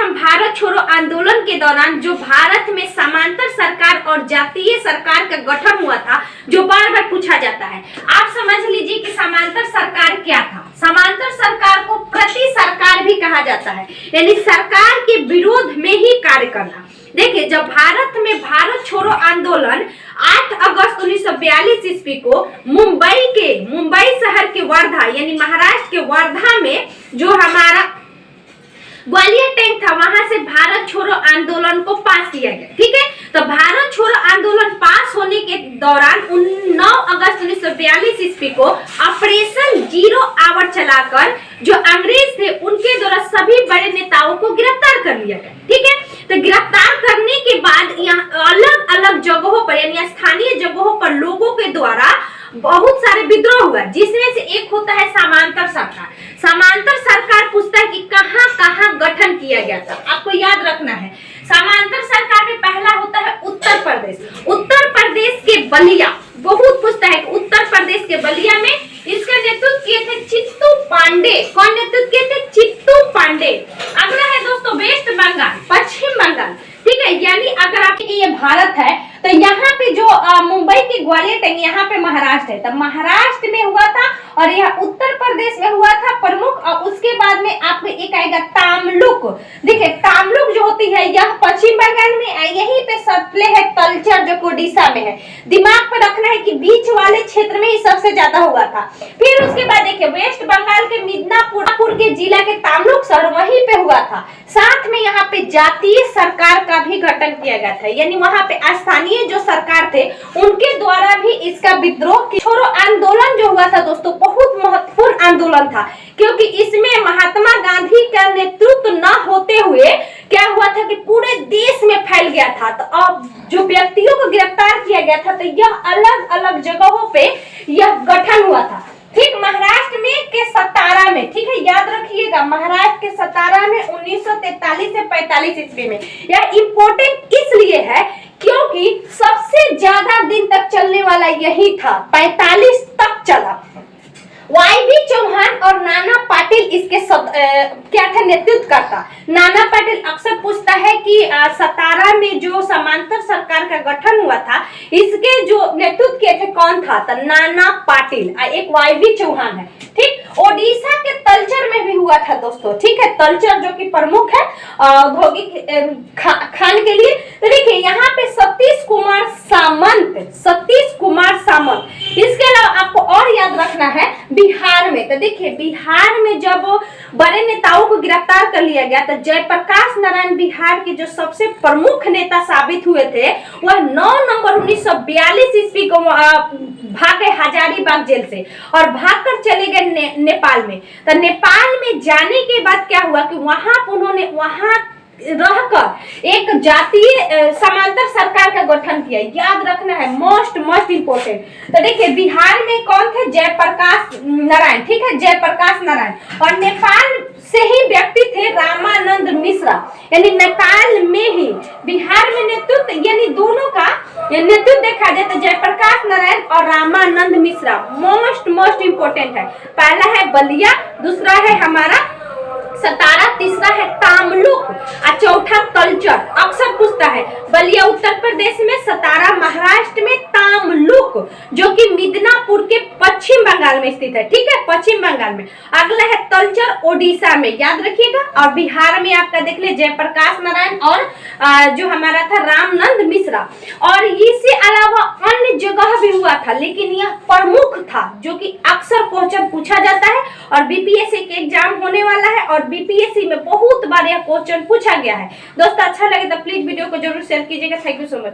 हम भारत छोड़ो आंदोलन के दौरान जो भारत में समांतर सरकार और जातीय सरकार का गठन हुआ था, जो बार बार पूछा जाता है। आप समझ लीजिए कि समांतर सरकार क्या था। समांतर सरकार को प्रति सरकार भी कहा जाता है, यानी सरकार के विरोध में ही कार्य करना। देखिए, जब भारत में भारत छोड़ो आंदोलन 8 अगस्त 1942 ईस्वी को मुंबई शहर के वर्धा यानी महाराष्ट्र के वर्धा में जो हमारा ग्वालियर टैंक था, वहां से भारत छोड़ो आंदोलन को पास किया गया। ठीक है, तो भारत छोड़ो आंदोलन पास होने के दौरान 9 अगस्त 1942 ईस्वी को ऑपरेशन जीरो आवर चलाकर जो अंग्रेज थे उनके द्वारा सभी बड़े नेताओं को गिरफ्तार कर लिया गया। ठीक है, तो गिरफ्तार करने के बाद यहाँ अलग अलग जगहों पर यानी स्थानीय जगहों पर लोगों के द्वारा बहुत सारे विद्रोह हुआ, जिसमें से एक होता है समांतर सरकार। समांतर सरकार पूछता है कि कहां कहां गठन किया गया था, आपको याद रखना है। समांतर सरकार में पहला होता है उत्तर प्रदेश। उत्तर प्रदेश के बलिया, बहुत पूछता है कि उत्तर प्रदेश के बलिया में इसका नेतृत्व किए थे चित्तू पांडे। कौन नेतृत्व किए थे? चित्तू पांडे। अगला है दोस्तों वेस्ट बंगाल, पश्चिम बंगाल। ठीक है, यानी अगर आपके ये भारत है तो यहाँ पे जो मुंबई के ग्वालियर टैंक, यहाँ पे महाराष्ट्र है, तब महाराष्ट्र में हुआ था और यह उत्तर प्रदेश में हुआ था प्रमुख। और उसके बाद में आपको एक आएगा तामलुक। देखिए, तामलुक जो होती है यह पश्चिम बंगाल में, यहीं पे सतले है तलचर जो ओडिशा में है। दिमाग पर रखना है कि बीच वाले क्षेत्र में ही सबसे ज्यादा हुआ था। फिर उसके बाद देखिए वेस्ट बंगाल के मिदनापुर के जिला के तामलुक शहर, वहीं पे हुआ था। साथ में यहाँ पे जातीय सरकार का भी गठन किया गया था, यानी वहाँ पे स्थानीय जो सरकार थे उनके द्वारा भी इसका विद्रोह छोड़ो आंदोलन जो हुआ था दोस्तों, बहुत महत्वपूर्ण आंदोलन था, क्योंकि इसमें महात्मा गांधी का नेतृत्व न होते हुए क्या हुआ था कि पूरे देश में फैल गया था। तो अब जो व्यक्तियों को गिरफ्तार किया गया था, तो यह अलग अलग जगहों पे यह गठन हुआ था। ठीक, महाराष्ट्र में के सतारा में, ठीक है, याद रखिएगा, महाराष्ट्र के सतारा में 1943 से 45 ईस्वी में। यह इम्पोर्टेंट इसलिए है क्योंकि सबसे ज्यादा दिन तक चलने वाला यही था, 45 तक चला। वाई.बी. चौहान और नाना पाटिल इसके क्या था नेतृत्व करता। नाना पाटिल अक्सर पूछता है कि सतारा में जो समांतर सरकार का गठन हुआ था, इसके जो नेतृत्व किए थे कौन था? तो नाना पाटिल। एक वाई.बी. चौहान है। ठीक, ओडिशा के तलचर में भी हुआ था दोस्तों। ठीक है, तलचर जो कि प्रमुख है औद्योगिक खान के लिए। तो देखिए यहाँ पे सतीश कुमार सामंत। इसके अलावा आपको और याद रखना है बिहार में। तो देखिए बिहार में जब बड़े नेताओं को गिरफ्तार कर लिया गया, तो जयप्रकाश नारायण बिहार के जो सबसे प्रमुख नेता साबित हुए थे, वह 9 नवंबर 1942 ईस्वी को भागे हजारीबाग जेल से और भागकर चले गए नेपाल में। तो नेपाल में जाने के बाद क्या हुआ कि उन्होंने वहां रहकर एक जातीय समांतर सरकार का गठन किया। याद रखना है, मोस्ट इंपोर्टेंट। तो देखिए बिहार में कौन थे? जयप्रकाश नारायण। ठीक है, जयप्रकाश नारायण। और नेपाल से ही व्यक्ति थे रामानंद मिश्रा, यानी नेपाल में ही। बिहार में नेतृत्व यानी दोनों का नेतृत्व देखा जाए तो जयप्रकाश नारायण और रामानंद मिश्रा मोस्ट इंपोर्टेंट है। पहला है बलिया, दूसरा है हमारा सतारा, तीसरा है तामलुक और चौथा तलचर। अक्सर पूछता है, बलिया उत्तर प्रदेश में, सतारा महाराष्ट्र में, तामलुक जो कि मिदनापुर के पश्चिम बंगाल में स्थित है। ठीक है, पश्चिम बंगाल में। अगला है तलचर ओडिशा में, याद रखिएगा। और बिहार में आपका देख ले जयप्रकाश नारायण और जो हमारा था रामानंद मिश्रा। और इससे अलावा अन्य जगह भी हुआ था, लेकिन यह प्रमुख था जो कि अक्सर क्वेश्चन पूछा जाता है और बीपीएससी के एग्जाम होने वाला है और बीपीएससी में बहुत बार यह क्वेश्चन पूछा गया है। दोस्तों अच्छा लगे तो प्लीज वीडियो को जरूर शेयर कीजिएगा। Thank you so much.